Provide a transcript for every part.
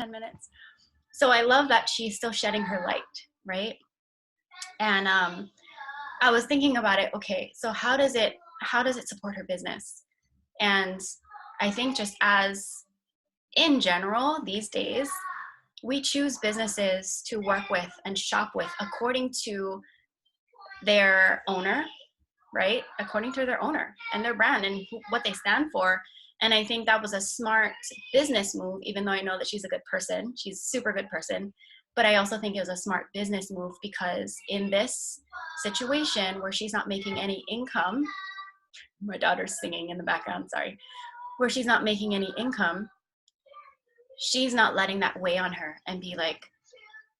10 minutes. So I love that she's still shedding her light, right? And I was thinking about it. Okay, so how does it support her business? And I think just as in general these days, we choose businesses to work with and shop with according to their owner, right? According to their owner and their brand and what they stand for. And I think that was a smart business move, even though I know that she's a good person. She's a super good person. But I also think it was a smart business move because in this situation where she's not making any income, my daughter's singing in the background, sorry, where she's not making any income, she's not letting that weigh on her and be like,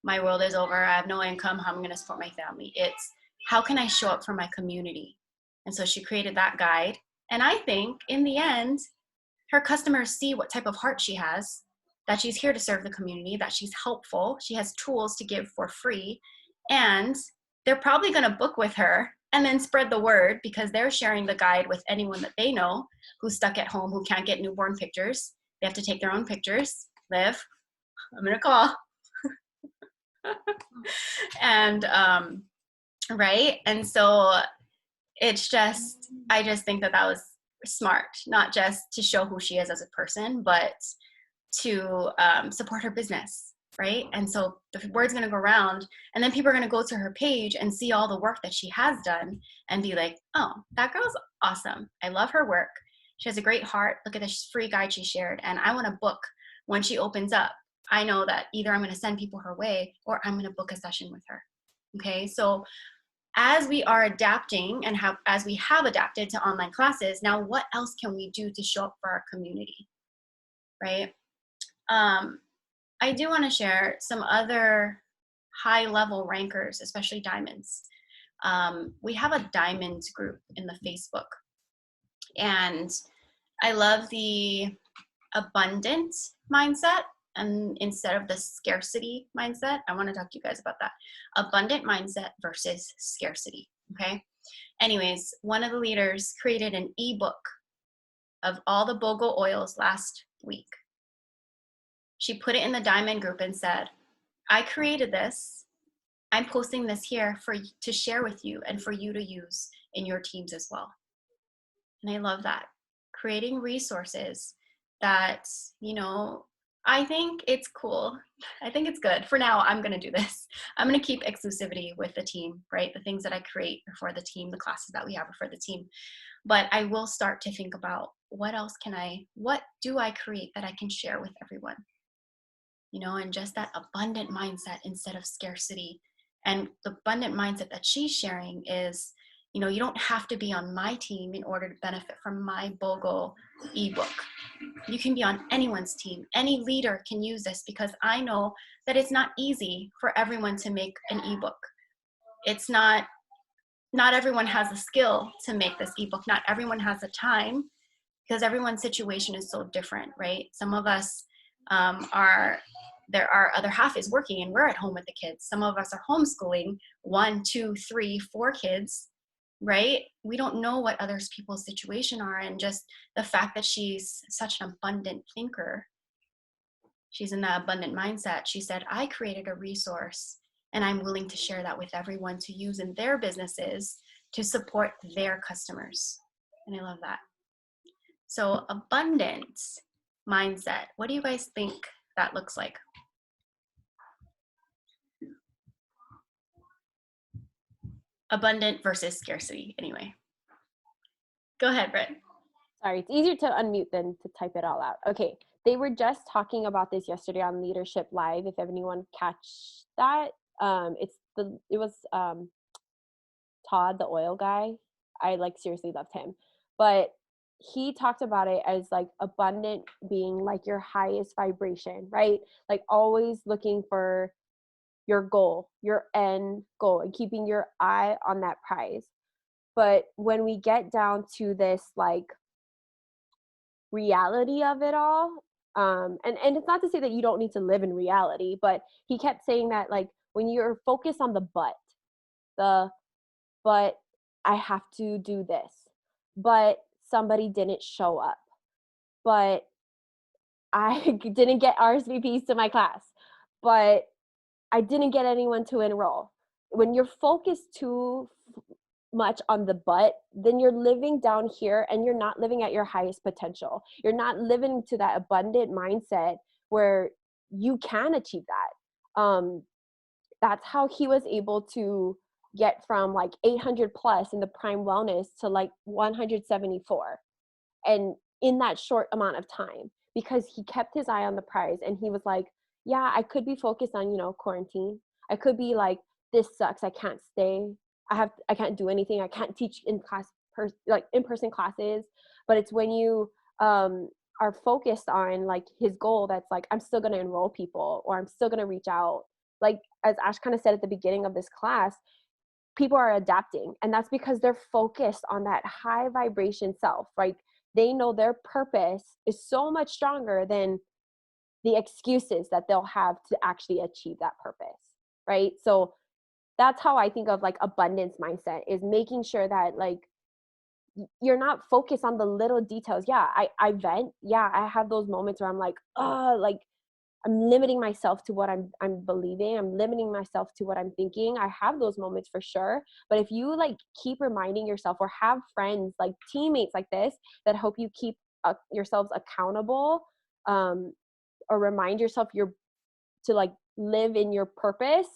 my world is over, I have no income, how am I going to support my family? It's how can I show up for my community? And so she created that guide. And I think in the end, her customers see what type of heart she has, that she's here to serve the community, that she's helpful, she has tools to give for free, and they're probably going to book with her and then spread the word because they're sharing the guide with anyone that they know who's stuck at home, who can't get newborn pictures. They have to take their own pictures. Liv, I'm going to call. And right, and so it's just, I just think that was smart, not just to show who she is as a person, but to support her business, right? And so the word's going to go around, and then people are going to go to her page and see all the work that she has done and be like, oh, that girl's awesome, I love her work, she has a great heart, look at this free guide she shared, and I want to book when she opens up. I know that either I'm going to send people her way or I'm going to book a session with her. Okay, so as we are adapting and as we have adapted to online classes, now what else can we do to show up for our community, right? I do want to share some other high level rankers, especially diamonds. We have a diamonds group in the Facebook, and I love the abundant mindset. And instead of the scarcity mindset, I want to talk to you guys about that. Abundant mindset versus scarcity, okay? Anyways, one of the leaders created an ebook of all the BOGO oils last week. She put it in the diamond group and said, I created this. I'm posting this here to share with you and for you to use in your teams as well. And I love that. Creating resources that, you know, I think it's cool. I think it's good. For now, I'm going to do this. I'm going to keep exclusivity with the team, right? The things that I create are for the team, the classes that we have are for the team. But I will start to think about what do I create that I can share with everyone? You know, and just that abundant mindset instead of scarcity. And the abundant mindset that she's sharing is, you know, you don't have to be on my team in order to benefit from my BOGO ebook. You can be on anyone's team. Any leader can use this because I know that it's not easy for everyone to make an ebook. It's not everyone has the skill to make this ebook. Not everyone has the time because everyone's situation is so different, right? Some of us our other half is working and we're at home with the kids. Some of us are homeschooling 1, 2, 3, 4 kids, right? We don't know what other people's situation are. And just the fact that she's such an abundant thinker, she's in that abundant mindset. She said, I created a resource and I'm willing to share that with everyone to use in their businesses to support their customers. And I love that. So abundance mindset. What do you guys think that looks like? Abundant versus scarcity, anyway. Go ahead, Britt. Sorry, it's easier to unmute than to type it all out. Okay, they were just talking about this yesterday on Leadership Live. If anyone catch that, it was Todd, the oil guy. I seriously loved him, but he talked about it as abundant being your highest vibration, right? Always looking for your goal, your end goal, and keeping your eye on that prize. But when we get down to this reality of it all, and it's not to say that you don't need to live in reality, but he kept saying that when you're focused on the but I have to do this, but somebody didn't show up, but I didn't get RSVPs to my class, but I didn't get anyone to enroll. When you're focused too much on the but, then you're living down here and you're not living at your highest potential. You're not living to that abundant mindset where you can achieve that. That's how he was able to get from like 800 plus in the Prime Wellness to like 174. And in that short amount of time, because he kept his eye on the prize and he was like, yeah, I could be focused on, quarantine. I could be like, this sucks. I can't stay. I can't do anything. I can't teach in class, like in-person classes. But it's when you are focused on like his goal that's like, I'm still going to enroll people, or I'm still going to reach out. Like, as Ash kind of said at the beginning of this class, people are adapting, and that's because they're focused on that high vibration self, right? They know their purpose is so much stronger than the excuses that they'll have to actually achieve that purpose, right? So that's how I think of like abundance mindset, is making sure that like you're not focused on the little details. Yeah, I vent. Yeah, I have those moments where I'm like, like I'm limiting myself to what I'm believing. I'm limiting myself to what I'm thinking. I have those moments for sure. But if you like keep reminding yourself, or have friends, like teammates like this, that help you keep yourselves accountable, or remind yourself to like live in your purpose,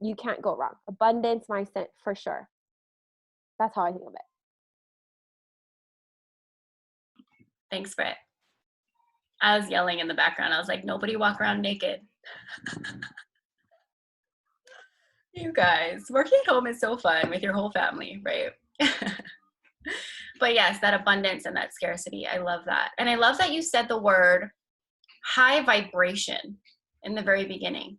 you can't go wrong. Abundance mindset for sure. That's how I think of it. Thanks, Britt. I was yelling in the background. I was like, nobody walk around naked. You guys, working at home is so fun with your whole family, right? But yes, that abundance and that scarcity, I love that. And I love that you said the word high vibration in the very beginning.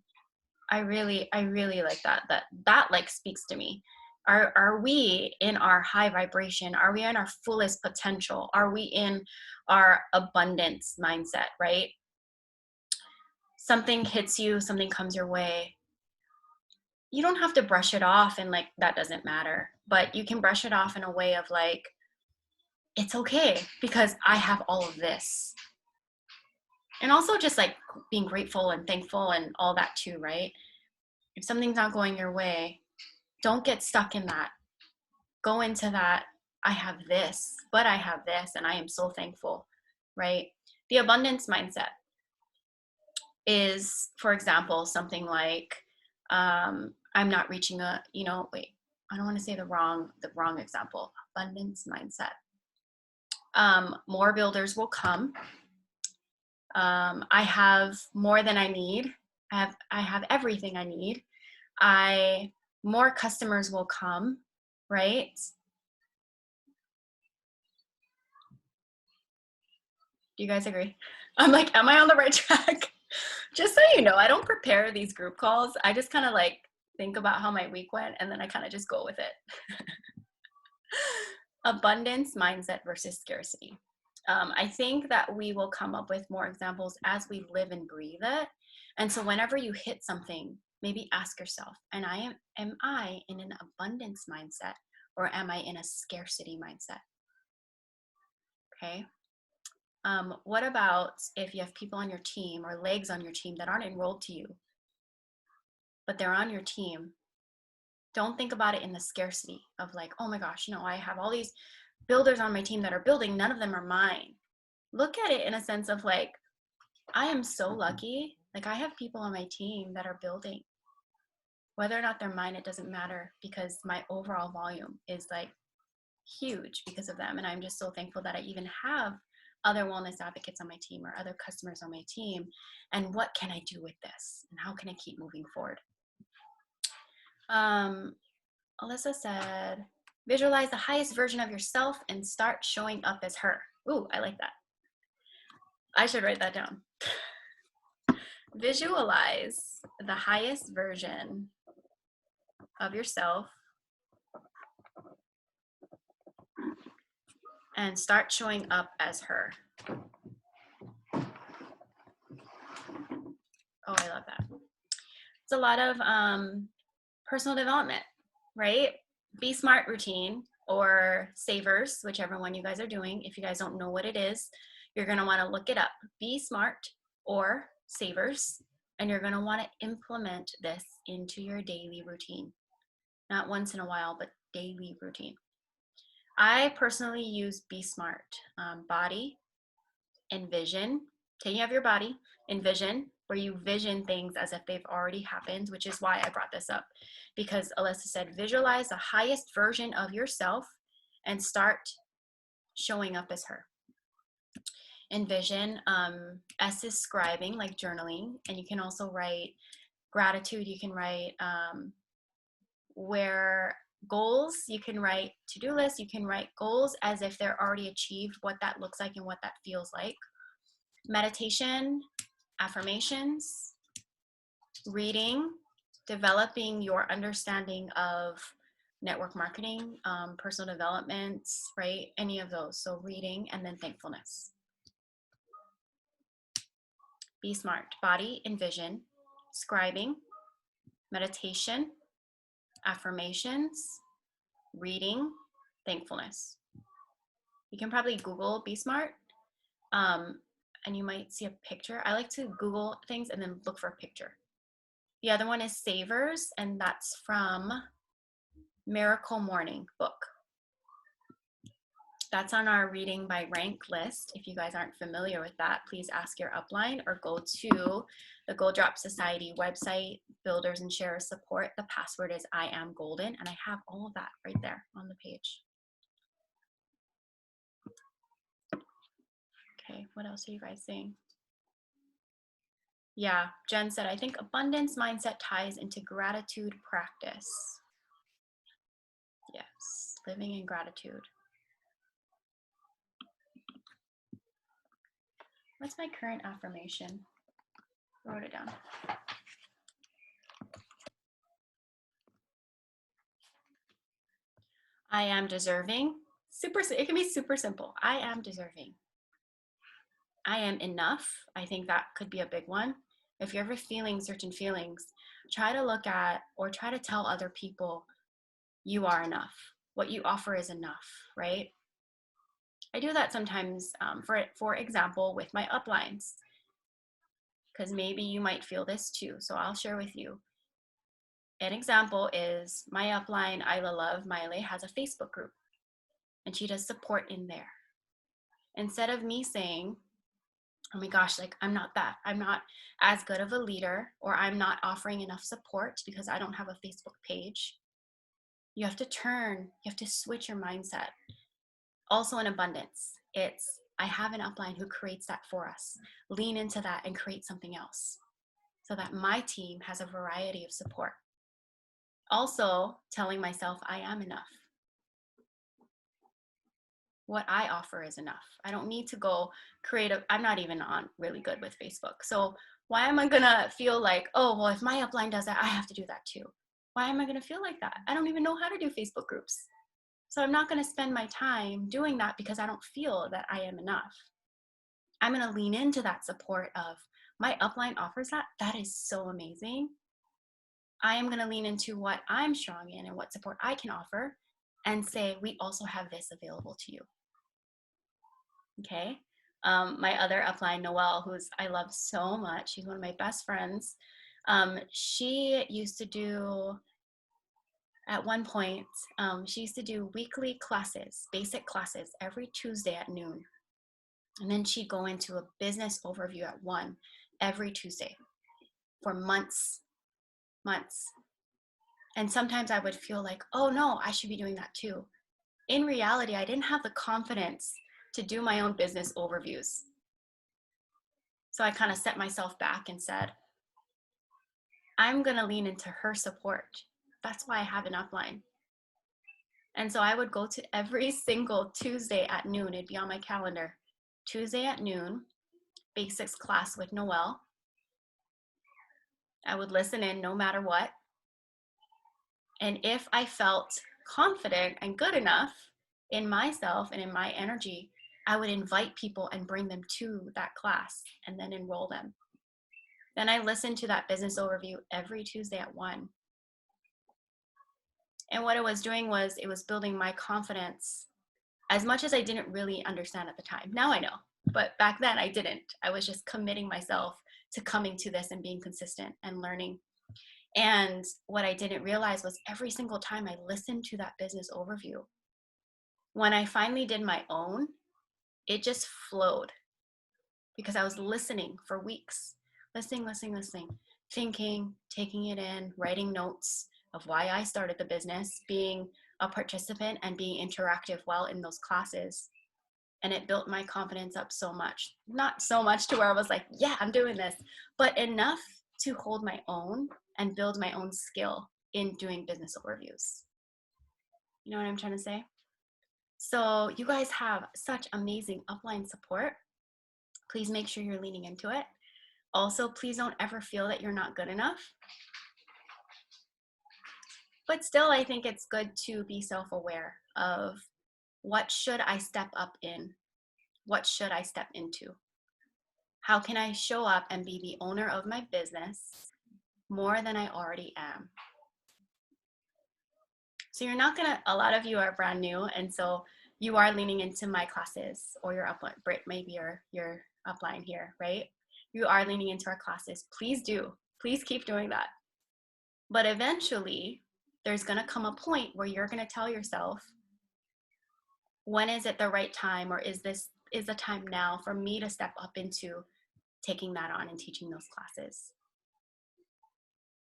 I really like that. That like speaks to me. Are we in our high vibration? Are we in our fullest potential? Are we in our abundance mindset, right? Something hits you, something comes your way. You don't have to brush it off and like, that doesn't matter. But you can brush it off in a way of like, it's okay because I have all of this. And also just like being grateful and thankful and all that too, right? If something's not going your way, don't get stuck in that. Go into that, I have this, but I have this, and I am so thankful, right? The abundance mindset is, for example, something like, I'm not reaching I don't want to say the wrong example. Abundance mindset. More builders will come. I have more than I need. I have everything I need. More customers will come, right? Do you guys agree? I'm like, am I on the right track? Just so you know, I don't prepare these group calls. I just kind of like think about how my week went, and then I kind of just go with it. Abundance mindset versus scarcity. I think that we will come up with more examples as we live and breathe it. And so whenever you hit something, maybe ask yourself, am I in an abundance mindset, or am I in a scarcity mindset? Okay. What about if you have people on your team or legs on your team that aren't enrolled to you, but they're on your team? Don't think about it in the scarcity of like, oh my gosh, I have all these builders on my team that are building, none of them are mine. Look at it in a sense of like, I am so lucky. Like, I have people on my team that are building. Whether or not they're mine, it doesn't matter, because my overall volume is like huge because of them. And I'm just so thankful that I even have other wellness advocates on my team or other customers on my team. And what can I do with this? And how can I keep moving forward? Alyssa said, visualize the highest version of yourself and start showing up as her. Ooh, I like that. I should write that down. Visualize the highest version of yourself and start showing up as her. Oh, I love that. It's a lot of personal development, right? Be Smart routine or Savers, whichever one you guys are doing. If you guys don't know what it is, You're going to want to look it up, Be Smart or Savers, and you're going to want to implement this into your daily routine. Not once in a while, but daily routine. I personally use Be Smart. Body, envision. Taking of your body, envision, where you vision things as if they've already happened, which is why I brought this up. Because Alyssa said, visualize the highest version of yourself and start showing up as her. Envision, S is scribing, like journaling, and you can also write gratitude. You can write where goals, you can write to-do lists, you can write goals as if they're already achieved, what that looks like and what that feels like. Meditation, affirmations, reading, developing your understanding of network marketing, personal development, right? Any of those. So reading, and then thankfulness. Be Smart, body, envision, scribing, meditation, affirmations, reading, thankfulness. You can probably Google Be Smart, and you might see a picture. I like to Google things and then look for a picture. The other one is Savers, and that's from Miracle Morning book. That's on our reading by rank list. If you guys aren't familiar with that, please ask your upline or go to the Gold Drop Society website, Builders and Sharers Support. The password is I am golden, and I have all of that right there on the page. Okay, what else are you guys saying? Yeah, Jen said, I think abundance mindset ties into gratitude practice. Yes, living in gratitude. What's my current affirmation? Wrote it down. I am deserving. It can be super simple. I am deserving. I am enough. I think that could be a big one. If you're ever feeling certain feelings, try to look at or try to tell other people you are enough. What you offer is enough, right? I do that sometimes, for example, with my uplines, because maybe you might feel this too. So I'll share with you. An example is my upline, Isla Love Miley, has a Facebook group, and she does support in there. Instead of me saying, oh my gosh, like I'm not as good of a leader, or I'm not offering enough support because I don't have a Facebook page, you have to switch your mindset. Also in abundance, it's I have an upline who creates that for us. Lean into that and create something else so that my team has a variety of support. Also telling myself I am enough. What I offer is enough. I don't need to go I'm not even on really good with Facebook. So why am I gonna feel like, oh, well, if my upline does that, I have to do that too? Why am I gonna feel like that? I don't even know how to do Facebook groups. So I'm not gonna spend my time doing that because I don't feel that I am enough. I'm gonna lean into that support of my upline offers that. That is so amazing. I am gonna lean into what I'm strong in and what support I can offer and say, we also have this available to you. Okay. My other upline, Noelle, I love so much. She's one of my best friends. She used to do, at one point, she used to do weekly classes, basic classes, every Tuesday at noon. And then she'd go into a business overview at 1 every Tuesday for months. And sometimes I would feel like, oh no, I should be doing that too. In reality, I didn't have the confidence to do my own business overviews. So I kind of set myself back and said, I'm going to lean into her support. That's why I have an upline. And so I would go to every single Tuesday at noon. It'd be on my calendar. Tuesday at noon, basics class with Noelle. I would listen in no matter what. And if I felt confident and good enough in myself and in my energy, I would invite people and bring them to that class and then enroll them. Then I listened to that business overview every Tuesday at 1. And what it was doing was it was building my confidence as much as I didn't really understand at the time. Now I know. But back then I didn't. I was just committing myself to coming to this and being consistent and learning. And what I didn't realize was every single time I listened to that business overview, when I finally did my own, it just flowed because I was listening for weeks, listening, thinking, taking it in, writing notes of why I started the business, being a participant and being interactive while in those classes. And it built my confidence up so much. Not so much to where I was like, yeah, I'm doing this, but enough to hold my own and build my own skill in doing business overviews. You know what I'm trying to say? So you guys have such amazing upline support. Please make sure you're leaning into it. Also, please don't ever feel that you're not good enough. But still, I think it's good to be self-aware of what should I step up in? What should I step into? How can I show up and be the owner of my business more than I already am? So you're not gonna, a lot of you are brand new, and so you are leaning into my classes or your upline, maybe your upline here, right? You are leaning into our classes. Please do. Please keep doing that. But eventually, there's gonna come a point where you're gonna tell yourself, when is it the right time, or is the time now for me to step up into taking that on and teaching those classes?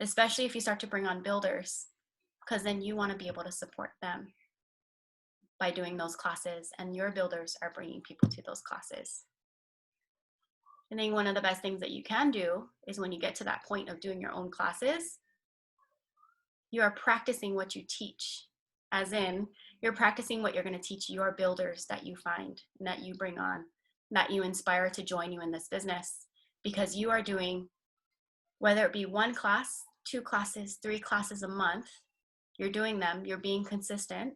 Especially if you start to bring on builders, because then you want to be able to support them by doing those classes, and your builders are bringing people to those classes. I think one of the best things that you can do is when you get to that point of doing your own classes, you are practicing what you teach, as in you're practicing what you're going to teach your builders that you find and that you bring on, that you inspire to join you in this business, because you are doing, whether it be 1 class, 2 classes, 3 classes a month, you're doing them, you're being consistent,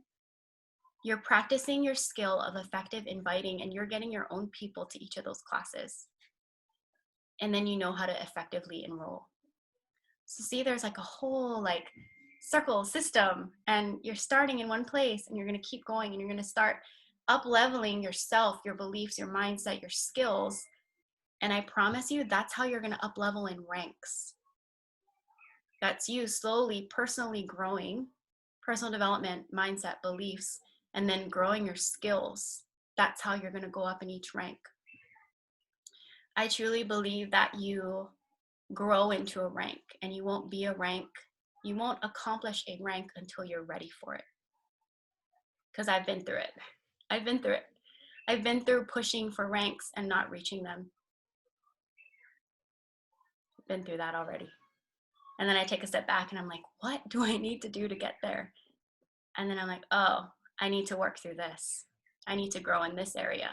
you're practicing your skill of effective inviting, and you're getting your own people to each of those classes. And then you know how to effectively enroll. So see, there's like a whole like circle system, and you're starting in one place and you're going to keep going, and you're going to start up leveling yourself, your beliefs, your mindset, your skills. And I promise you, that's how you're going to up level in ranks. That's you slowly, personally growing, personal development, mindset, beliefs, and then growing your skills. That's how you're going to go up in each rank. I truly believe that you grow into a rank, and you won't be a rank, you won't accomplish a rank until you're ready for it. Because I've been through it. I've been through pushing for ranks and not reaching them. Been through that already. And then I take a step back and I'm like, what do I need to do to get there? And then I'm like, oh, I need to work through this. I need to grow in this area.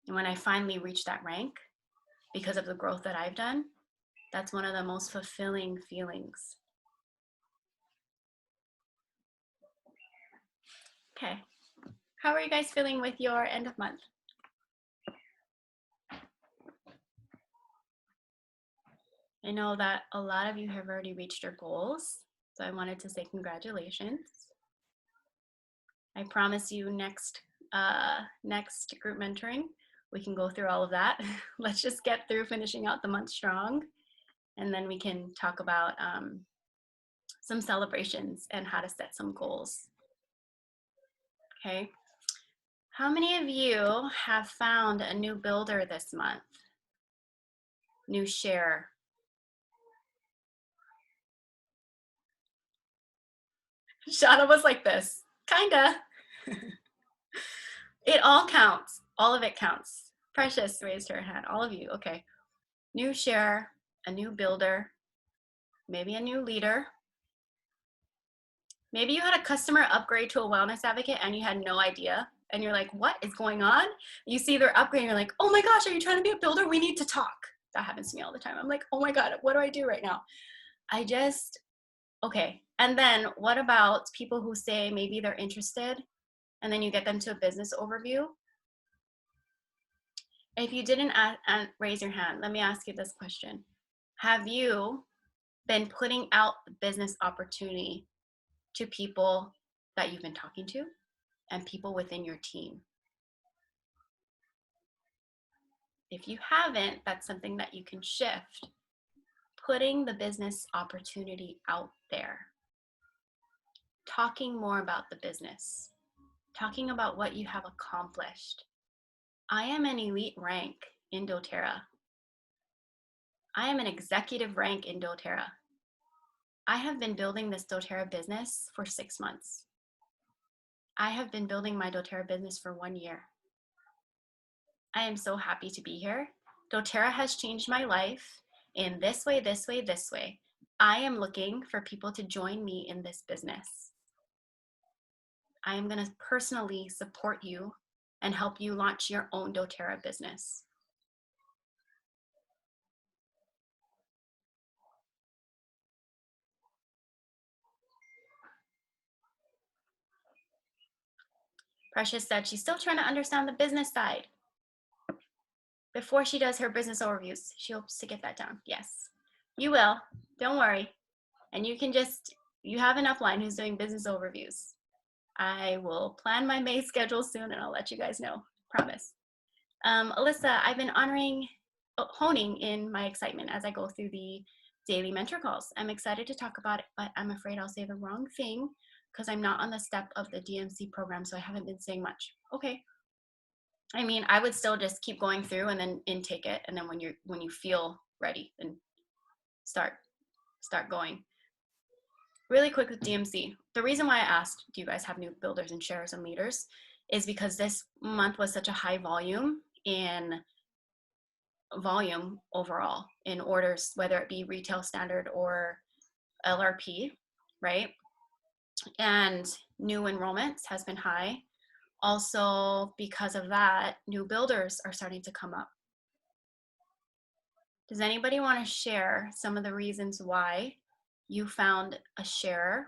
And when I finally reach that rank, because of the growth that I've done, that's one of the most fulfilling feelings. Okay. How are you guys feeling with your end of month? I know that a lot of you have already reached your goals, so I wanted to say congratulations. I promise you next group mentoring, we can go through all of that. Let's just get through finishing out the month strong, and then we can talk about some celebrations and how to set some goals. Okay. How many of you have found a new builder this month? New share? Shana was like this, kinda. It all counts. All of it counts. Precious raised her hand. All of you. Okay. New share, a new builder, maybe a new leader. Maybe you had a customer upgrade to a wellness advocate and you had no idea. And you're like, what is going on? You see their upgrade and you're like, oh my gosh, are you trying to be a builder? We need to talk. That happens to me all the time. I'm like, oh my God, what do I do right now? Okay. And then what about people who say maybe they're interested, and then you get them to a business overview? If you didn't raise your hand, let me ask you this question. Have you been putting out the business opportunity to people that you've been talking to and people within your team? If you haven't, that's something that you can shift. Putting the business opportunity out there. Talking more about the business. Talking about what you have accomplished. I am an elite rank in doTERRA. I am an executive rank in doTERRA. I have been building this doTERRA business for 6 months. I have been building my doTERRA business for 1 year. I am so happy to be here. doTERRA has changed my life in this way, this way, this way. I am looking for people to join me in this business. I am going to personally support you and help you launch your own doTERRA business. Precious said she's still trying to understand the business side. Before she does her business overviews, she hopes to get that down. Yes, you will. Don't worry. And you can just, you have an upline who's doing business overviews. I will plan my May schedule soon and I'll let you guys know. Promise. Alyssa, I've been honing in my excitement as I go through the daily mentor calls. I'm excited to talk about it, but I'm afraid I'll say the wrong thing because I'm not on the step of the DMC program, so I haven't been saying much. Okay. I mean, I would still just keep going through and then intake it, and then when you feel ready, then start going. Really quick with DMC. The reason why I asked, do you guys have new builders and sharers and leaders, is because this month was such a high volume overall in orders, whether it be retail standard or LRP, right? And new enrollments has been high. Also, because of that, new builders are starting to come up. Does anybody want to share some of the reasons why you found a sharer,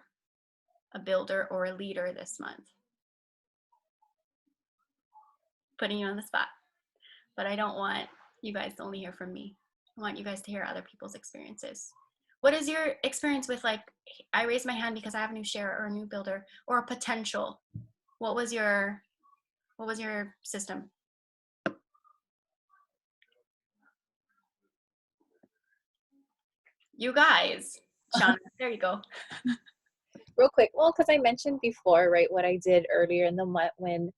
a builder, or a leader this month? Putting you on the spot, but I don't want you guys to only hear from me. I want you guys to hear other people's experiences. What is your experience with, like, I raised my hand because I have a new sharer or a new builder or a potential? What was your system? You guys, Shauna, there you go. Real quick, well, because I mentioned before, right, what I did earlier in the month when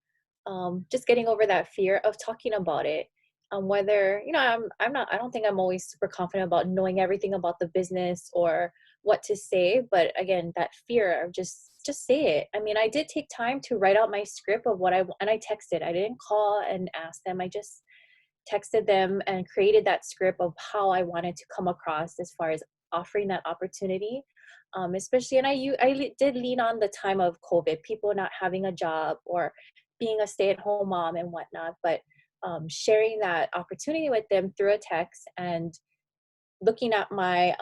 just getting over that fear of talking about it. Whether, you know, I don't think I'm always super confident about knowing everything about the business or what to say. But again, that fear of just say it. I mean, I did take time to write out my script of and I texted. I didn't call and ask them. I just texted them and created that script of how I wanted to come across as far as offering that opportunity. Especially, and I did lean on the time of COVID, people not having a job or being a stay-at-home mom and whatnot, but sharing that opportunity with them through a text and looking at my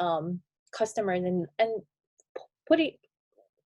customers and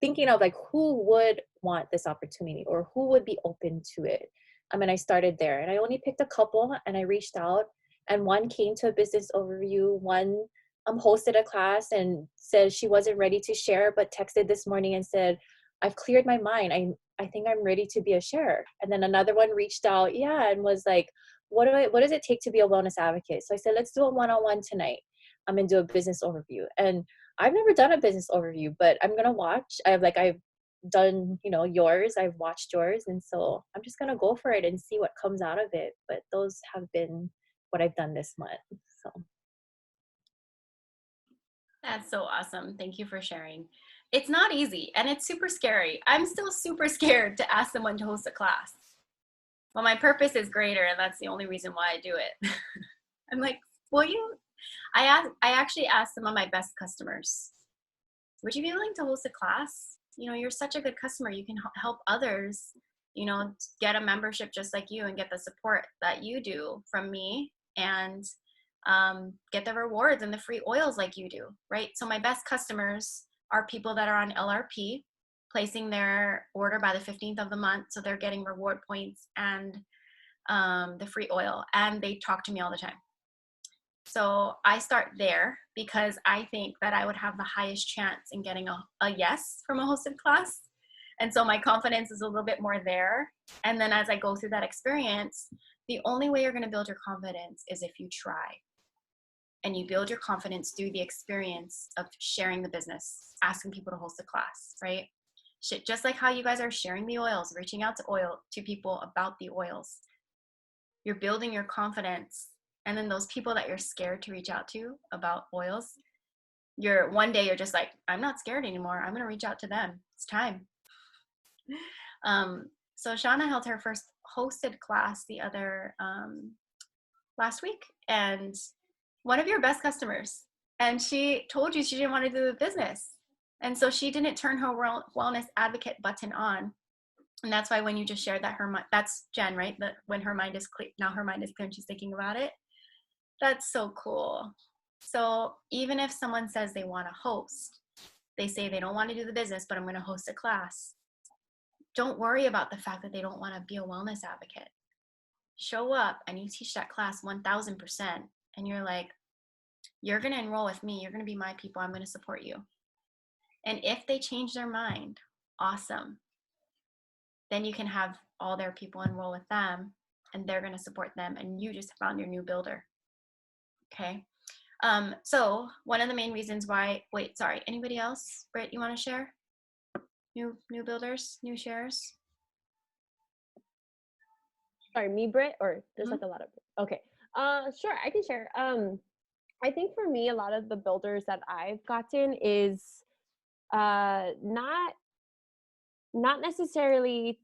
thinking of like who would want this opportunity or who would be open to it. I started there and I only picked a couple and I reached out, and one came to a business overview, one hosted a class and said she wasn't ready to share, but texted this morning and said, I've cleared my mind. I think I'm ready to be a sharer. And then another one reached out, and was like, what does it take to be a wellness advocate? So I said, let's do a one-on-one tonight. I'm going to do a business overview. And I've never done a business overview, but I'm going to watch. I've done, yours. I've watched yours. And so I'm just going to go for it and see what comes out of it. But those have been what I've done this month. So. That's so awesome. Thank you for sharing. It's not easy and it's super scary. I'm still super scared to ask someone to host a class. Well, my purpose is greater and that's the only reason why I do it. I'm like, I actually asked some of my best customers, would you be willing to host a class? You're such a good customer. You can help others, get a membership just like you and get the support that you do from me and get the rewards and the free oils like you do, right? So my best customers are people that are on LRP, placing their order by the 15th of the month. So they're getting reward points and the free oil, and they talk to me all the time. So I start there because I think that I would have the highest chance in getting a yes from a hosted class. And so my confidence is a little bit more there. And then as I go through that experience, The only way you're going to build your confidence is if you try. And you build your confidence through the experience of sharing the business, asking people to host a class, right? Just like how you guys are sharing the oils, reaching out to people about the oils. You're building your confidence. And then those people that you're scared to reach out to about oils, one day you're just like, I'm not scared anymore. I'm going to reach out to them. It's time. So Shauna held her first hosted class last week, and one of your best customers, and she told you she didn't want to do the business. And so she didn't turn her wellness advocate button on. And that's why when you just shared that that's Jen, right? That when her mind is clear, now her mind is clear and she's thinking about it. That's so cool. So even if someone says they want to host, they say they don't want to do the business, but I'm going to host a class. Don't worry about the fact that they don't want to be a wellness advocate. Show up and you teach that class 1000%. And you're like, you're going to enroll with me. You're going to be my people. I'm going to support you. And if they change their mind, awesome. Then you can have all their people enroll with them and they're going to support them. And you just found your new builder. Okay. So one of the main reasons why, anybody else? Britt, you want to share? New builders, new shares? Sorry, me, Britt, or there's like a lot of, okay. Sure, I can share. I think for me, a lot of the builders that I've gotten is not necessarily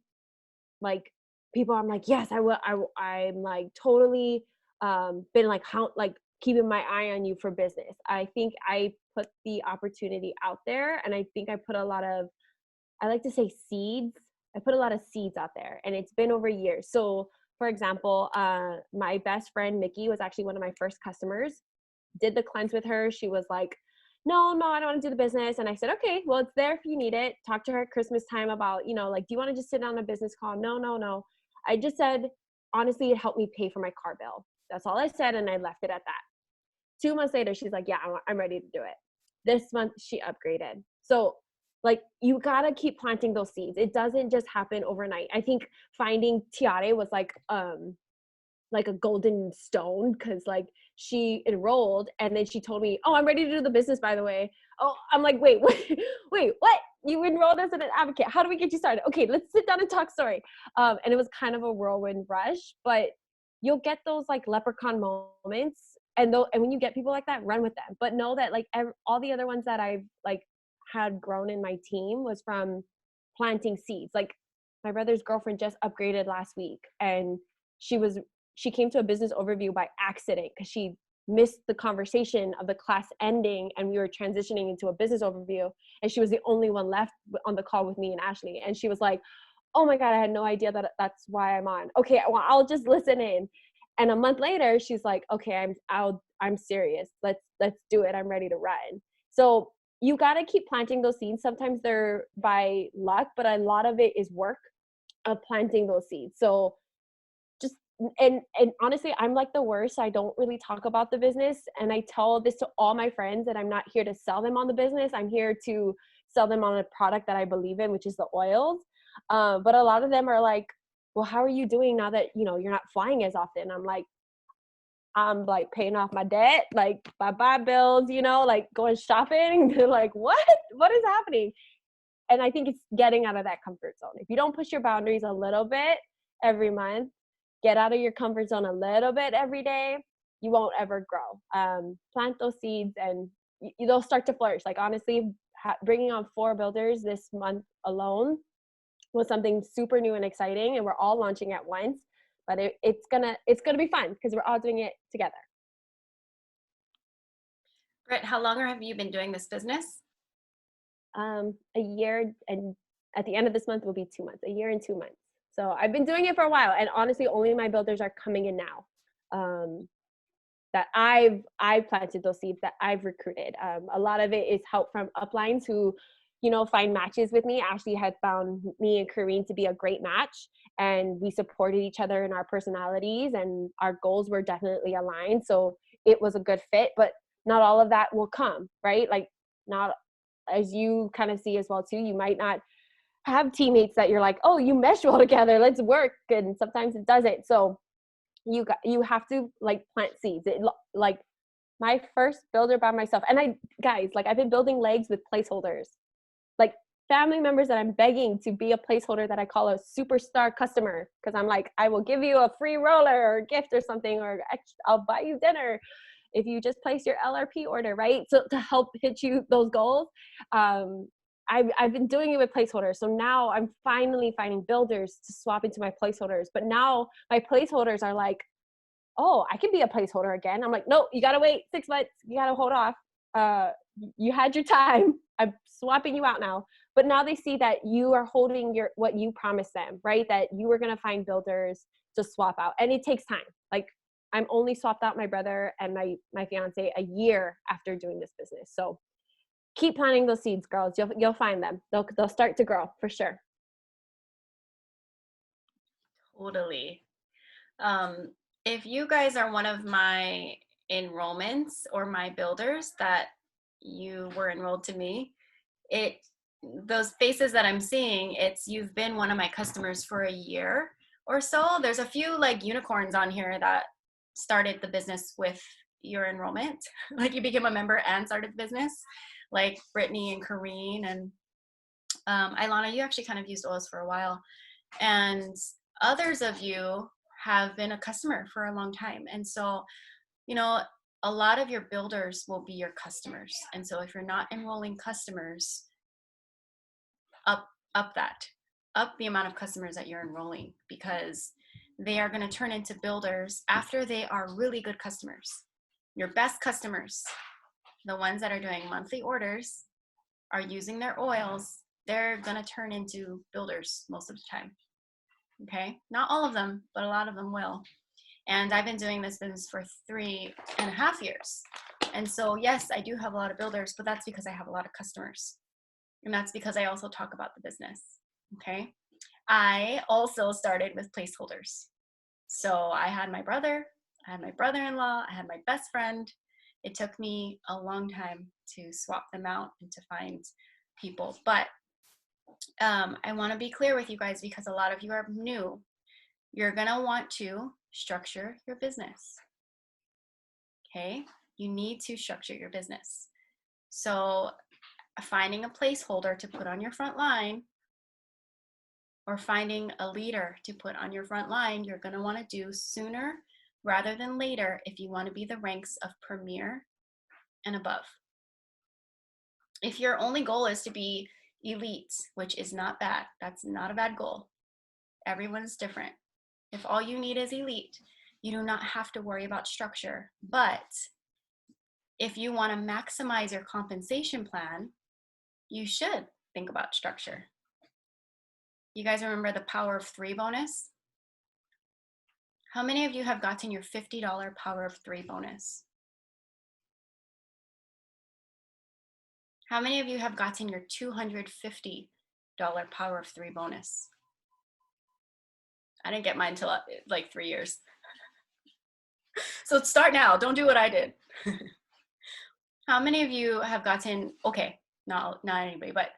like people I'm like, yes, I will. I'm like totally been like how like keeping my eye on you for business. I think I put the opportunity out there, and I think I put a lot of, I like to say seeds. I put a lot of seeds out there, and it's been over years. So for example, my best friend Mickey was actually one of my first customers. Did the cleanse with her. She was like, no, I don't want to do the business. And I said, okay, well, it's there if you need it. Talk to her at Christmas time about, like, do you want to just sit down on a business call? No. I just said, honestly, it helped me pay for my car bill. That's all I said. And I left it at that. 2 months later, she's like, yeah, I'm ready to do it. This month she upgraded. So like, you got to keep planting those seeds. It doesn't just happen overnight. I think finding Tiare was like a golden stone, because like she enrolled and then she told me, oh, I'm ready to do the business, by the way. Oh, I'm like, wait, what? You enrolled as an advocate. How do we get you started? Okay, let's sit down and talk story. And it was kind of a whirlwind rush, but you'll get those like leprechaun moments. And when you get people like that, run with them. But know that like all the other ones that I've like had grown in my team was from planting seeds. Like my brother's girlfriend just upgraded last week, and she came to a business overview by accident because she missed the conversation of the class ending and we were transitioning into a business overview, and she was the only one left on the call with me and Ashley, and she was like, oh my God, I had no idea that's why I'm on. Okay, well, I'll just listen in. And a month later she's like, okay, I'm serious, let's do it, I'm ready to run. So you got to keep planting those seeds. Sometimes they're by luck, but a lot of it is work of planting those seeds. So and honestly, I'm like the worst. I don't really talk about the business, and I tell this to all my friends that I'm not here to sell them on the business. I'm here to sell them on a product that I believe in, which is the oils. But a lot of them are like, well, how are you doing now that, you're not flying as often? I'm like paying off my debt, like bye bills, like going shopping. They're like, what is happening? And I think it's getting out of that comfort zone. If you don't push your boundaries a little bit every month, get out of your comfort zone a little bit every day, you won't ever grow. Plant those seeds and they'll start to flourish. Like honestly, bringing on 4 builders this month alone was something super new and exciting, and we're all launching at once. But it's gonna be fun because we're all doing it together. Britt, how long have you been doing this business? A year, and at the end of this month will be 2 months. A year and 2 months. So I've been doing it for a while, and honestly, only my builders are coming in now. That I've planted those seeds, that I've recruited. A lot of it is help from uplines who, find matches with me. Ashley had found me and Kareen to be a great match, and we supported each other in our personalities, and our goals were definitely aligned. So it was a good fit, but not all of that will come, right? Like not, as you kind of see as well too, you might not have teammates that you're like, oh, you mesh well together, let's work. And sometimes it doesn't. So you have to like plant seeds. Like my first builder by myself, and I've been building legs with placeholders, like family members that I'm begging to be a placeholder that I call a superstar customer, because I'm like, I will give you a free roller or a gift or something, or I'll buy you dinner if you just place your LRP order, right? So to help hit you those goals. I've been doing it with placeholders. So now I'm finally finding builders to swap into my placeholders. But now my placeholders are like, oh, I can be a placeholder again. I'm like, no, you gotta wait 6 months. You gotta hold off. You had your time. I'm swapping you out now. But now they see that you are holding what you promised them, right? That you were gonna find builders to swap out, and it takes time. Like I'm only swapped out my brother and my fiance a year after doing this business. So keep planting those seeds, girls. You'll find them. They'll start to grow for sure. Totally. If you guys are one of my enrollments or my builders that you were enrolled to me, those faces that I'm seeing, you've been one of my customers for a year or so. There's a few like unicorns on here that started the business with your enrollment. Like you became a member and started the business, like Brittany and Kareen and Ilana, you actually kind of used oils for a while. And others of you have been a customer for a long time. And so, you know, a lot of your builders will be your customers. And so if you're not enrolling customers, up the amount of customers that you're enrolling, because they are going to turn into builders after they are really good customers. Your best customers, the ones that are doing monthly orders, are using their oils, they're going to turn into builders most of the time. Okay, not all of them, but a lot of them will. And I've been doing this business for 3.5 years. And so, yes, I do have a lot of builders, but that's because I have a lot of customers. And that's because I also talk about the business. Okay, I also started with placeholders. So I had my brother, I had my brother-in-law, I had my best friend. It took me a long time to swap them out and to find people. But I want to be clear with you guys, because a lot of you are new. You're going to want to structure your business. Okay? You need to structure your business. So finding a placeholder to put on your front line, or finding a leader to put on your front line, you're going to want to do sooner rather than later if you want to be the ranks of premier and above. If your only goal is to be elite, which is not bad, that's not a bad goal. Everyone's different. If all you need is elite, you do not have to worry about structure. But if you want to maximize your compensation plan, you should think about structure. You guys remember the Power of 3 bonus? How many of you have gotten your $50 Power of 3 bonus? How many of you have gotten your $250 Power of 3 bonus? I didn't get mine until like 3 years. So start now. Don't do what I did. How many of you have gotten, okay, not anybody, but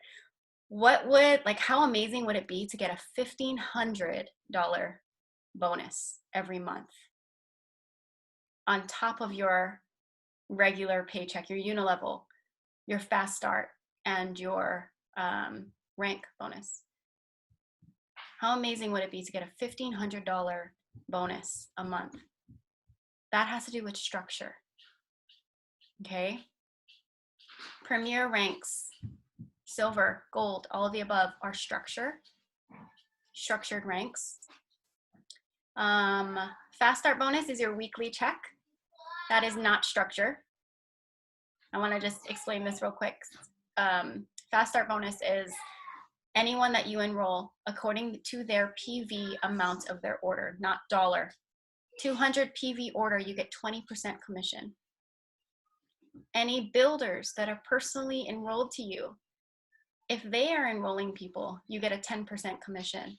how amazing would it be to get a $1,500 bonus every month on top of your regular paycheck, your unilevel, your fast start, and your rank bonus? How amazing would it be to get a $1,500 bonus a month? That has to do with structure. Okay? Premier ranks, silver, gold, all of the above are structured ranks. Fast start bonus is your weekly check. That is not structure. I want to just explain this real quick. Fast start bonus is anyone that you enroll according to their PV amount of their order, not dollar. 200 PV order, you get 20% commission. Any builders that are personally enrolled to you, if they are enrolling people, you get a 10% commission.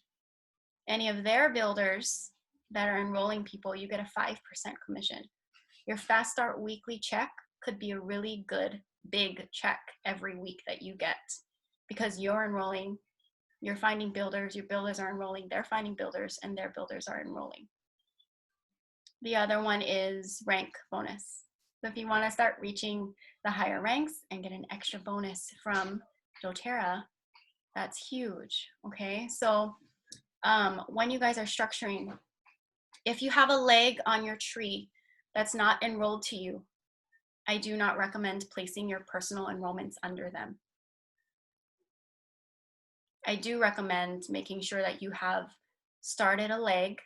Any of their builders that are enrolling people, you get a 5% commission. Your Fast Start weekly check could be a really good, big check every week that you get, because you're enrolling, you're finding builders, your builders are enrolling, they're finding builders, and their builders are enrolling. The other one is rank bonus. So if you want to start reaching the higher ranks and get an extra bonus from doTERRA, that's huge. Okay, so when you guys are structuring, if you have a leg on your tree that's not enrolled to you, I do not recommend placing your personal enrollments under them. I do recommend making sure that you have started a leg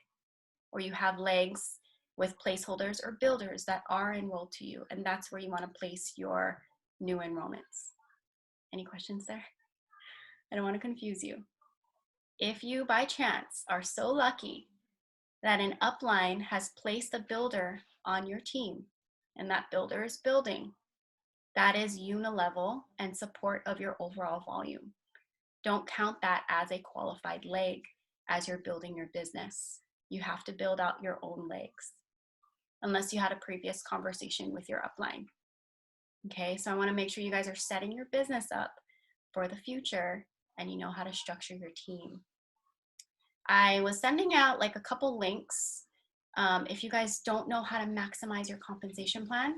or you have legs with placeholders or builders that are enrolled to you, and that's where you want to place your new enrollments. Any questions there? I don't want to confuse you. If you by chance are so lucky that an upline has placed a builder on your team and that builder is building, that is unilevel and support of your overall volume. Don't count that as a qualified leg as you're building your business. You have to build out your own legs unless you had a previous conversation with your upline. Okay, so I want to make sure you guys are setting your business up for the future and you know how to structure your team. I was sending out like a couple links. If you guys don't know how to maximize your compensation plan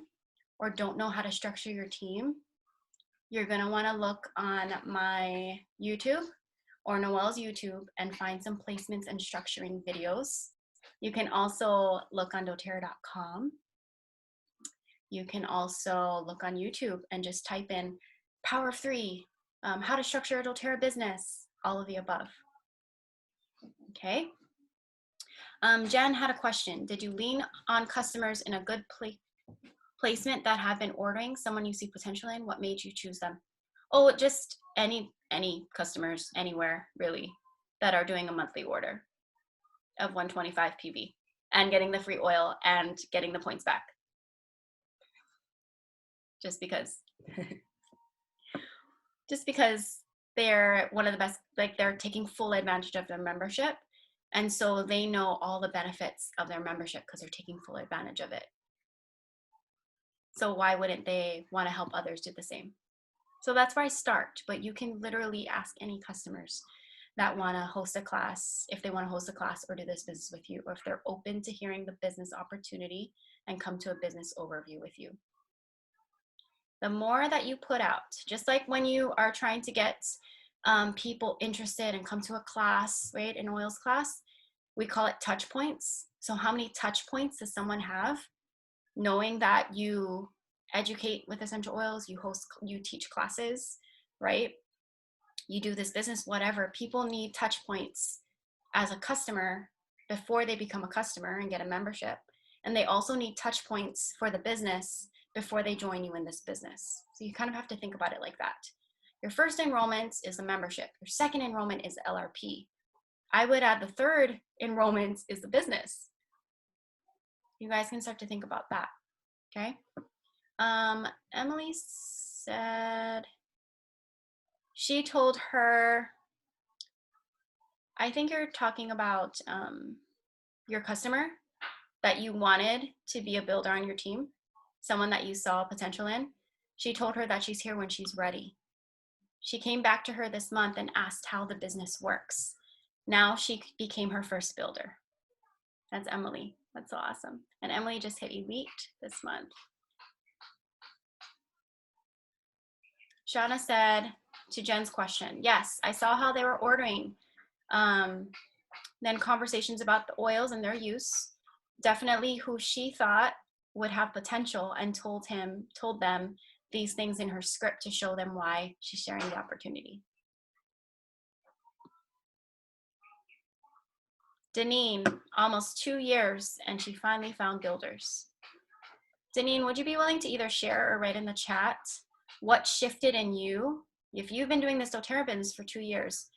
or don't know how to structure your team, you're going to want to look on my YouTube or Noelle's YouTube and find some placements and structuring videos. You can also look on doTERRA.com. You can also look on YouTube and just type in Power of Three, how to structure a doTERRA business, all of the above. Okay. Jen had a question. Did you lean on customers in a good placement that have been ordering, someone you see potential in? What made you choose them? Oh, just any customers anywhere really that are doing a monthly order of 125 PV and getting the free oil and getting the points back. Just because they're one of the best, like they're taking full advantage of their membership. And so they know all the benefits of their membership because they're taking full advantage of it. So why wouldn't they want to help others do the same? So that's where I start, but you can literally ask any customers that want to host a class, if they want to host a class or do this business with you, or if they're open to hearing the business opportunity and come to a business overview with you. The more that you put out, just like when you are trying to get people interested and come to a class, right, an oils class, we call it touch points. So how many touch points does someone have? Knowing that you educate with essential oils, you teach classes, right? You do this business, whatever. People need touch points as a customer before they become a customer and get a membership. And they also need touch points for the business before they join you in this business. So you kind of have to think about it like that. Your first enrollment is the membership. Your second enrollment is LRP. I would add the third enrollment is the business. You guys can start to think about that, okay? Emily said she told her, I think you're talking about your customer that you wanted to be a builder on your team, someone that you saw potential in. She told her that she's here when she's ready. She came back to her this month and asked how the business works. Now she became her first builder. That's Emily. That's so awesome. And Emily just hit elite this month. Shauna said to Jen's question, yes, I saw how they were ordering. Then conversations about the oils and their use. Definitely who she thought would have potential and told them these things in her script to show them why she's sharing the opportunity. Deneen, almost 2 years, and she finally found builders. Deneen, would you be willing to either share or write in the chat what shifted in you? If you've been doing this doTERRA business for 2 years,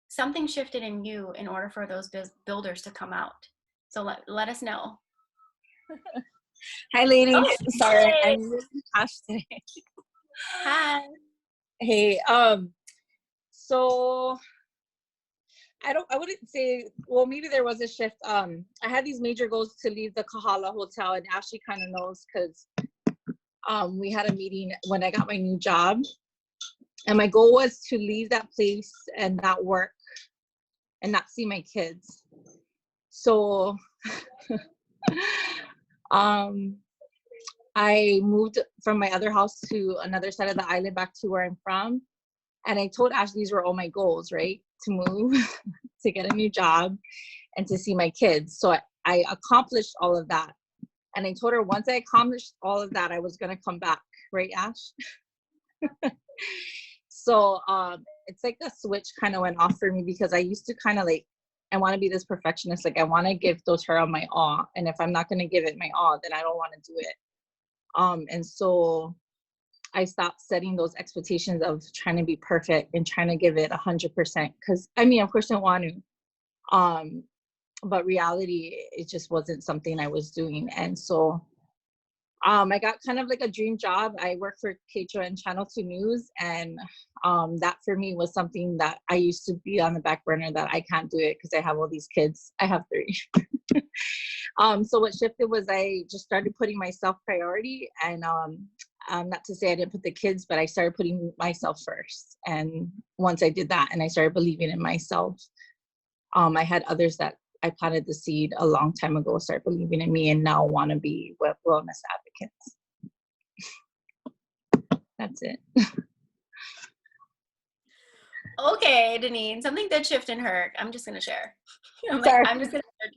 something shifted in you in order for those builders to come out. So let us know. Hi, ladies. Oh, sorry, hey. I'm really crashed today. Hi. Hey, so I wouldn't say, well, maybe there was a shift. I had these major goals to leave the Kahala Hotel, and Ashley kind of knows because we had a meeting when I got my new job, and my goal was to leave that place and not work and not see my kids. So I moved from my other house to another side of the island back to where I'm from. And I told Ash these were all my goals, right? To move, to get a new job, and to see my kids. So I accomplished all of that. And I told her once I accomplished all of that, I was going to come back. Right, Ash? So it's like the switch kind of went off for me, because I used to kind of like, I want to be this perfectionist. Like I want to give doTERRA my all. And if I'm not going to give it my all, then I don't want to do it. And so I stopped setting those expectations of trying to be perfect and trying to give it 100%. Cause I mean, of course I want to, but reality, it just wasn't something I was doing. And so I got kind of like a dream job. I work for KHON Channel 2 News, and that for me was something that I used to be on the back burner, that I can't do it because I have all these kids. I have 3. So what shifted was I just started putting myself priority, and not to say I didn't put the kids, but I started putting myself first. And once I did that and I started believing in myself, I had others that I planted the seed a long time ago start believing in me and now want to be wellness advocates. That's it. Okay, Deneen, something did shift in her. I'm just gonna share. Sorry. I'm just gonna share.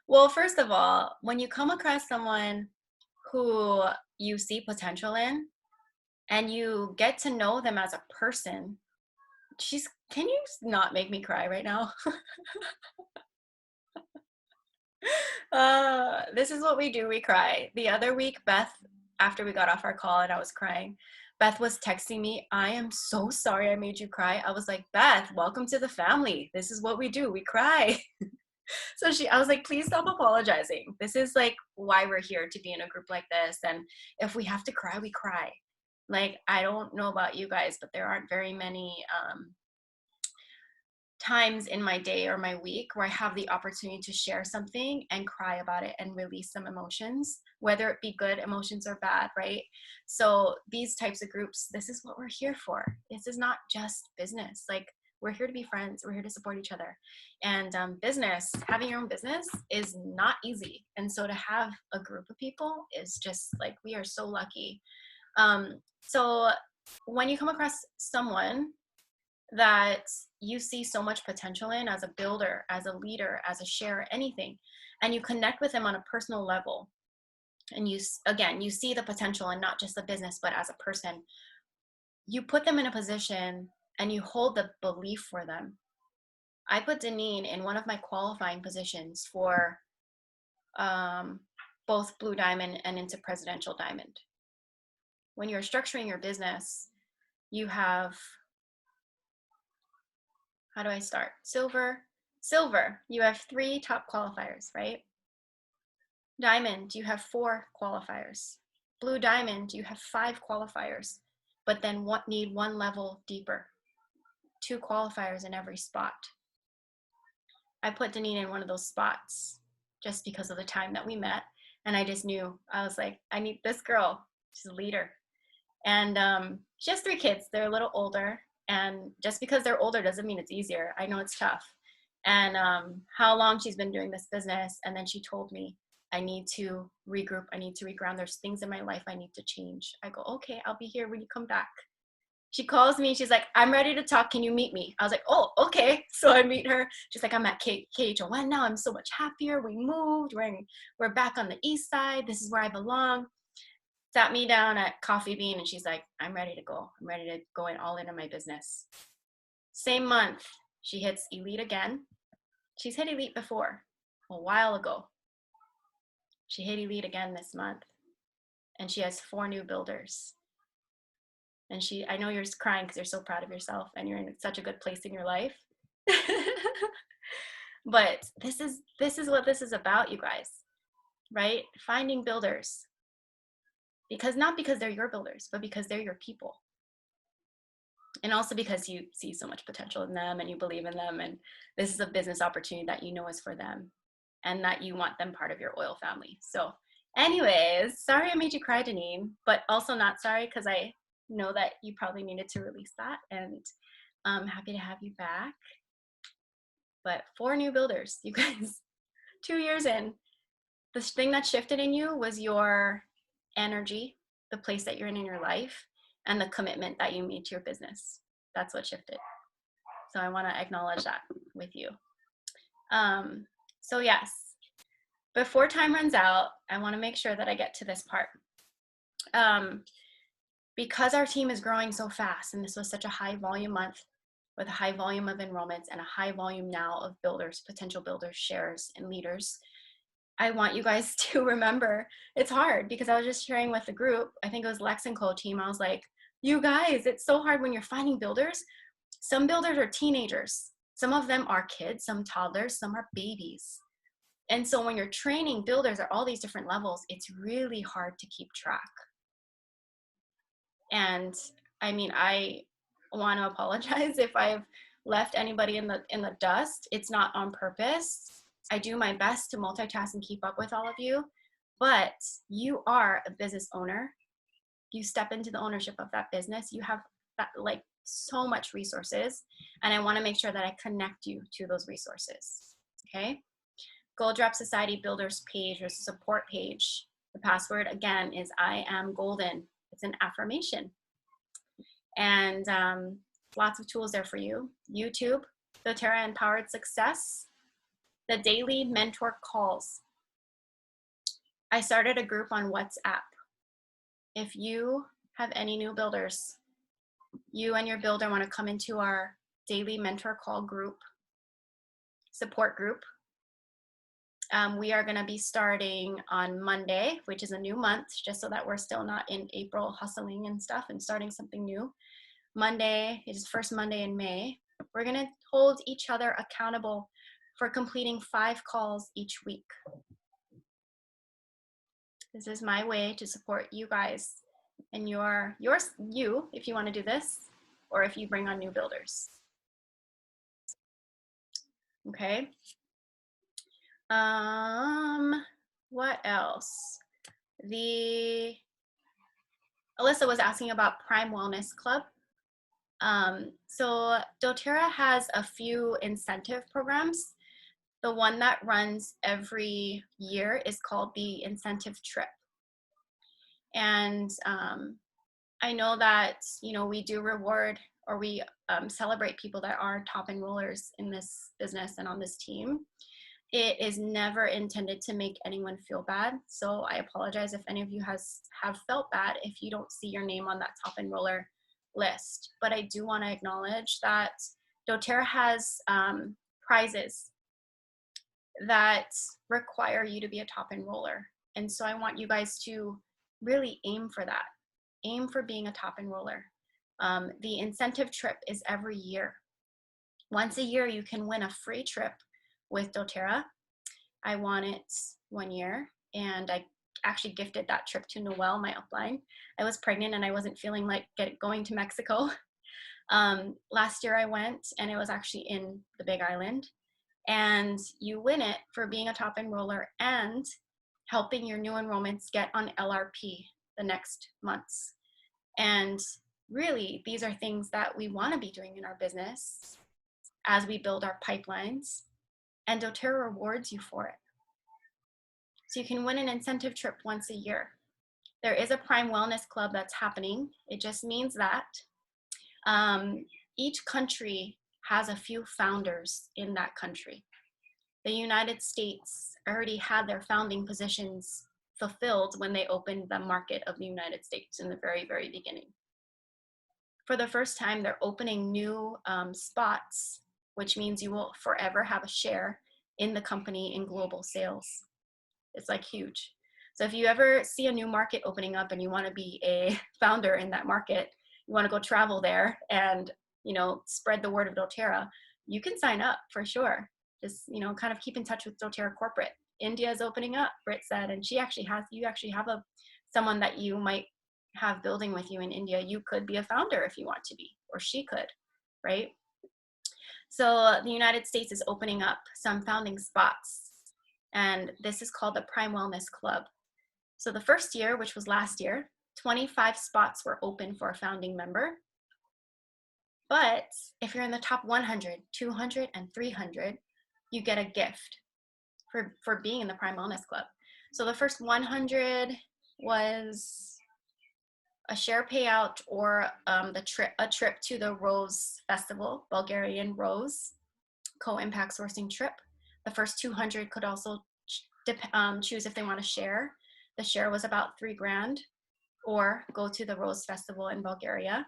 Well, first of all, when you come across someone who you see potential in and you get to know them as a person, can you not make me cry right now? This is what we do. We cry. The other week, Beth, after we got off our call and I was crying, Beth was texting me, I am so sorry I made you cry. I was like, Beth, welcome to the family. This is what we do. We cry. So I was like, please stop apologizing. This is like why we're here, to be in a group like this. And if we have to cry, we cry. Like, I don't know about you guys, but there aren't very many times in my day or my week where I have the opportunity to share something and cry about it and release some emotions, whether it be good emotions or bad, right? So these types of groups, this is what we're here for. This is not just business. Like, we're here to be friends. We're here to support each other. And business, having your own business is not easy. And so to have a group of people is just like, we are so lucky. So when you come across someone that you see so much potential in as a builder, as a leader, as a sharer, anything, and you connect with them on a personal level, and you see the potential in not just the business, but as a person, you put them in a position and you hold the belief for them. I put Deneen in one of my qualifying positions for both Blue Diamond and into Presidential Diamond. When you're structuring your business, you have, how do I start? Silver, you have 3 top qualifiers, right? Diamond, you have 4 qualifiers. Blue Diamond, you have 5 qualifiers, but then need 1 level deeper. 2 qualifiers in every spot. I put Deneen in one of those spots just because of the time that we met. And I just knew, I was like, I need this girl. She's a leader. And she has 3 kids. They're a little older. And just because they're older doesn't mean it's easier. I know it's tough. And how long she's been doing this business. And then she told me, I need to regroup. I need to reground. There's things in my life I need to change. I go, okay, I'll be here when you come back. She calls me. She's like, I'm ready to talk. Can you meet me? I was like, oh, okay. So I meet her. She's like, I'm at KHON now. I'm so much happier. We moved. We're back on the east side. This is where I belong. Sat me down at Coffee Bean, and she's like, I'm ready to go. I'm ready to go all in on my business. Same month, she hits Elite again. She's hit Elite before, a while ago. She hit Elite again this month, and she has 4 new builders. And I know you're just crying because you're so proud of yourself and you're in such a good place in your life. But this is what this is about, you guys, right? Finding builders. Not because they're your builders, but because they're your people. And also because you see so much potential in them and you believe in them. And this is a business opportunity that you know is for them and that you want them part of your oil family. So anyways, sorry I made you cry, Deneen, but also not sorry because I know that you probably needed to release that, and I'm happy to have you back. But 4 new builders, you guys, 2 years in, the thing that shifted in you was your energy, the place that you're in your life, and the commitment that you made to your business. That's what shifted. So I want to acknowledge that with you. So yes, before time runs out, I want to make sure that I get to this part. Because our team is growing so fast, and this was such a high volume month with a high volume of enrollments and a high volume now of builders, potential builders, shares, and leaders, I want you guys to remember it's hard, because I was just sharing with the group, I think it was Lex and Co team, I was like, you guys, it's so hard when you're finding builders. Some builders are teenagers. Some of them are kids, some toddlers, some are babies. And so when you're training builders at all these different levels, it's really hard to keep track. And I mean, I want to apologize if I've left anybody in the dust. It's not on purpose. I do my best to multitask and keep up with all of you, but you are a business owner. You step into the ownership of that business. You have that, like, so much resources, and I want to make sure that I connect you to those resources. Okay. Gold Drop Society Builders page or support page. The password again is I am golden. It's an affirmation, and lots of tools there for you. YouTube, doTERRA Empowered Success, the daily mentor calls. I started a group on WhatsApp. If you have any new builders, you and your builder want to come into our daily mentor call group, support group. We are going to be starting on Monday, which is a new month, just so that we're still not in April hustling and stuff and starting something new. Monday is first Monday in May. We're going to hold each other accountable for completing 5 calls each week. This is my way to support you guys and you, if you want to do this, or if you bring on new builders. Okay. What else? Alyssa was asking about Prime Wellness Club. So doTERRA has a few incentive programs. The one that runs every year is called the Incentive Trip. And I know that, we do reward, or we celebrate people that are top enrollers in this business and on this team. It is never intended to make anyone feel bad. So I apologize if any of you have felt bad if you don't see your name on that top enroller list. But I do want to acknowledge that doTERRA has prizes that require you to be a top enroller. And so I want you guys to really aim for that. Aim for being a top enroller. The incentive trip is every year. Once a year, you can win a free trip with doTERRA. I won it one year, and I actually gifted that trip to Noelle, my upline. I was pregnant and I wasn't feeling like going to Mexico. Last year I went, and it was actually in the Big Island. And you win it for being a top enroller and helping your new enrollments get on LRP the next months. And really, these are things that we want to be doing in our business as we build our pipelines, and doTERRA rewards you for it. So you can win an incentive trip once a year. There is a Prime Wellness Club that's happening. It just means that each country has a few founders in that country. The United States already had their founding positions fulfilled when they opened the market of the United States in the very, very beginning. For the first time, they're opening new spots, which means you will forever have a share in the company in global sales. It's like huge. So if you ever see a new market opening up and you want to be a founder in that market, you want to go travel there and, spread the word of doTERRA, you can sign up for sure. Just, kind of keep in touch with doTERRA corporate. India is opening up, Britt said, and you actually have someone that you might have building with you in India. You could be a founder if you want to be, or she could, right? So the United States is opening up some founding spots, and this is called the Prime Wellness Club. So the first year, which was last year, 25 spots were open for a founding member. But if you're in the top 100, 200, and 300, you get a gift for being in the Prime Wellness Club. So the first 100 was a share payout or a trip to the Rose Festival, Bulgarian Rose, co-impact sourcing trip. The first 200 could also choose if they want to share. The share was about $3,000, or go to the Rose Festival in Bulgaria.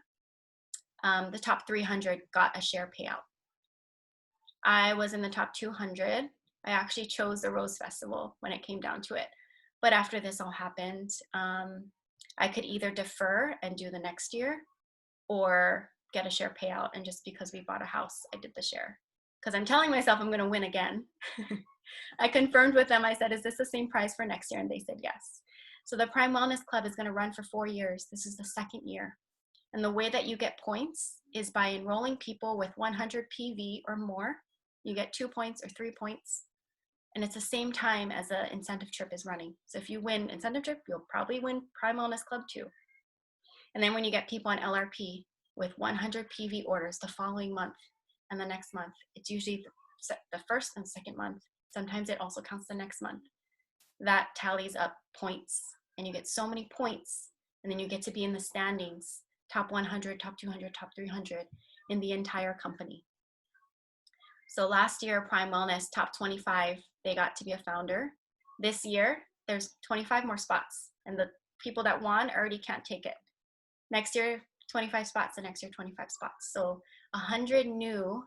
The top 300 got a share payout. I was in the top 200. I actually chose the Rose Festival when it came down to it. But after this all happened, I could either defer and do the next year or get a share payout. And just because we bought a house, I did the share. Because I'm telling myself I'm going to win again. I confirmed with them. I said, is this the same price for next year? And they said yes. So the Prime Wellness Club is going to run for 4 years. This is the second year. And the way that you get points is by enrolling people with 100 PV or more. You get 2 points or 3 points. And it's the same time as the incentive trip is running. So if you win incentive trip, you'll probably win Prime Wellness Club too. And then when you get people on LRP with 100 PV orders the following month and the next month, it's usually the first and second month. Sometimes it also counts the next month. That tallies up points, and you get so many points, and then you get to be in the standings, top 100, top 200, top 300 in the entire company. So last year, Prime Wellness, top 25, they got to be a founder. This year, there's 25 more spots, and the people that won already can't take it. Next year, 25 spots, the next year, 25 spots. So 100 new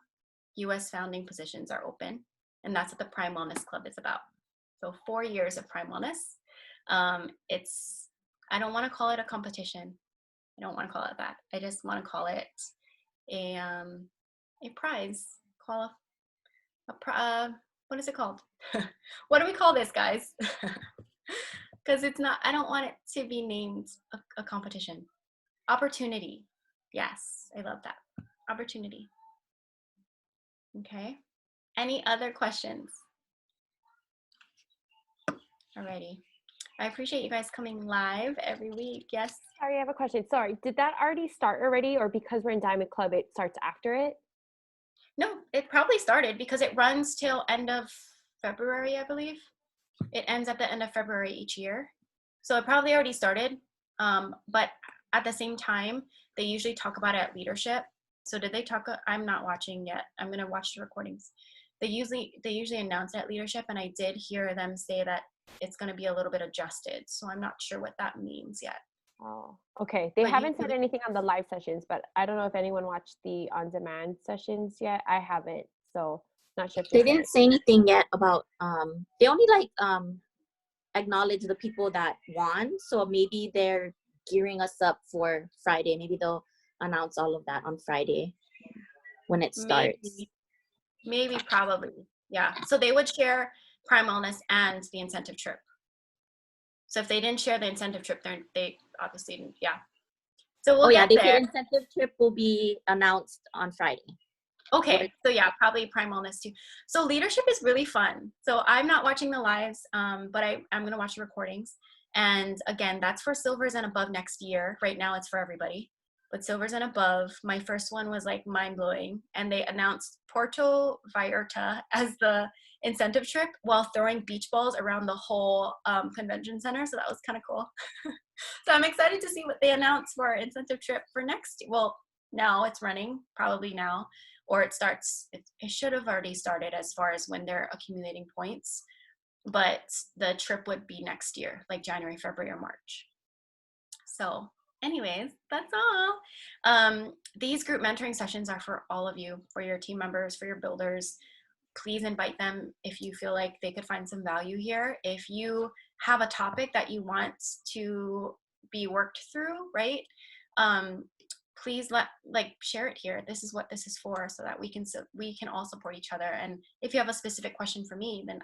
US founding positions are open, and that's what the Prime Wellness Club is about. So 4 years of Prime Wellness. I don't want to call it a competition. I don't want to call it that. I just want to call it a prize. What is it called? What do we call this, guys? Because it's not, I don't want it to be named a competition. Opportunity. Yes, I love that. Opportunity. Okay. Any other questions? Alrighty. I appreciate you guys coming live every week. Yes. Sorry, I have a question. Sorry, did that already start already, or because we're in Diamond Club, it starts after it? No, it probably started because it runs till end of February, I believe. It ends at the end of February each year. So it probably already started. But at the same time, they usually talk about it at leadership. So did they talk? I'm not watching yet. I'm going to watch the recordings. They usually announce it at leadership, and I did hear them say that it's going to be a little bit adjusted. So I'm not sure what that means yet. Oh, okay. They But haven't said anything on the live sessions, but I don't know if anyone watched the on-demand sessions yet. I haven't, so not sure if They didn't say anything yet about they only acknowledge the people that won, so maybe they're gearing us up for Friday. Maybe they'll announce all of that on Friday when it starts. Maybe, probably. Yeah. So they would share Prime Wellness and the incentive trip. So if they didn't share the incentive trip, they obviously didn't. Yeah. So we'll get they there. said incentive trip will be announced on Friday. Okay. So yeah, probably Prime Wellness too. So leadership is really fun. So I'm not watching the lives, but I'm going to watch the recordings. And again, that's for silvers and above next year. Right now it's for everybody, but silvers and above. My first one was like mind blowing, and they announced Puerto Vallarta as the incentive trip while throwing beach balls around the whole convention center. So that was kind of cool. So I'm excited to see what they announce for our incentive trip for next year. Well, now it's running, probably now, or it starts. It should have already started as far as when they're accumulating points, but the trip would be next year, like January, February, or March. So anyways, that's all. These group mentoring sessions are for all of you, for your team members, for your builders. Please invite them if you feel like they could find some value here. If you have a topic that you want to be worked through, right? Please share it here. This is what this is for, so that we can all support each other. And if you have a specific question for me, then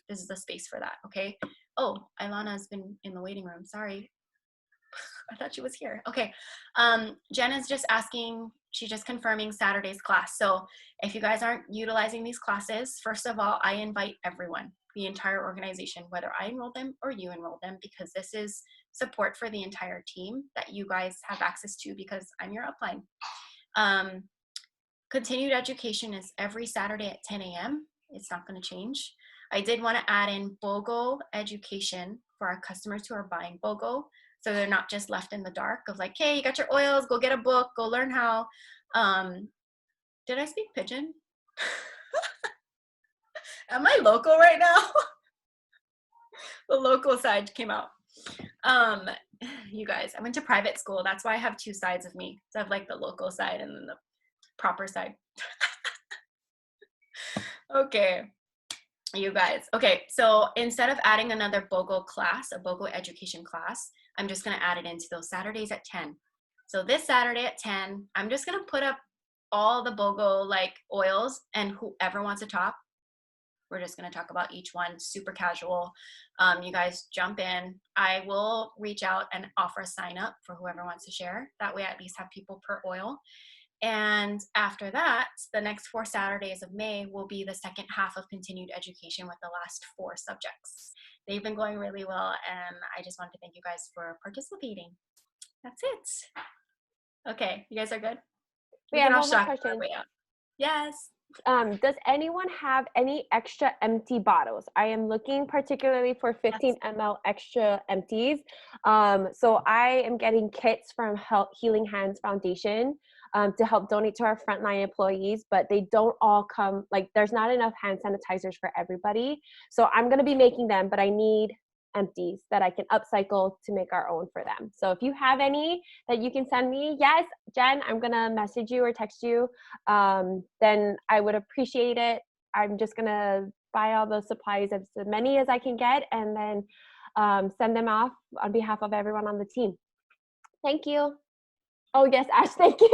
this is the space for that. Okay. Oh, Ilana's been in the waiting room. Sorry. I thought she was here. Okay. Jen is just asking, she's just confirming Saturday's class. So if you guys aren't utilizing these classes, first of all, I invite everyone, the entire organization, whether I enroll them or you enroll them, because this is support for the entire team that you guys have access to, because I'm your upline. Continued education is every Saturday at 10 a.m. It's not going to change. I did want to add in BOGO education for our customers who are buying BOGO. So they're not just left in the dark of like, hey, you got your oils, go get a book, go learn how. Did I speak Pidgin? Am I local right now? The local side came out. You guys, I went to private school. That's why I have two sides of me. So I have like the local side and then the proper side. Okay, you guys. Okay, so instead of adding another BOGO class, a BOGO education class, I'm just gonna add it into those Saturdays at 10. So this Saturday at 10, I'm just gonna put up all the BOGO like oils, and whoever wants to talk, we're just going to talk about each one, super casual. You guys jump in. I will reach out and offer a sign up for whoever wants to share. That way I at least have people per oil. And after that, the next 4 Saturdays of May will be the second half of continued education with the last 4 subjects. They've been going really well, and I just wanted to thank you guys for participating. That's it. Okay, you guys are good? We can have all one more shock our question. way out. Yes. Does anyone have any extra empty bottles? I am looking particularly for 15 ml extra empties. So I am getting kits from Healing Hands Foundation to help donate to our frontline employees, but they don't all come, like there's not enough hand sanitizers for everybody. So I'm gonna be making them, but I need empties that I can upcycle to make our own for them. So if you have any that you can send me, yes, Jen, I'm gonna message you or text you, then I would appreciate it. I'm just gonna buy all those supplies, as many as I can get, and then send them off on behalf of everyone on the team. Thank you. Oh yes, Ash, thank you.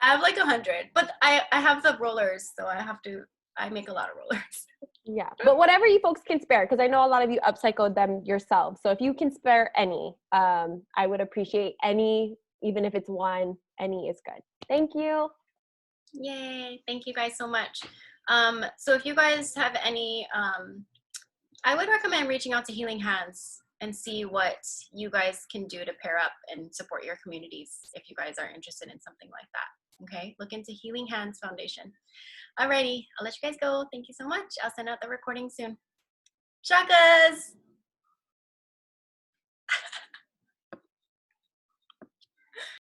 I have like 100, but I have the rollers, so I make a lot of rollers. Yeah, but whatever you folks can spare, because I know a lot of you upcycled them yourselves. So if you can spare any, I would appreciate any, even if it's one, any is good. Thank you. Yay, thank you guys so much. So if you guys have any, I would recommend reaching out to Healing Hands and see what you guys can do to pair up and support your communities if you guys are interested in something like that. Okay, look into Healing Hands Foundation. Alrighty, I'll let you guys go. Thank you so much. I'll send out the recording soon. Shakas!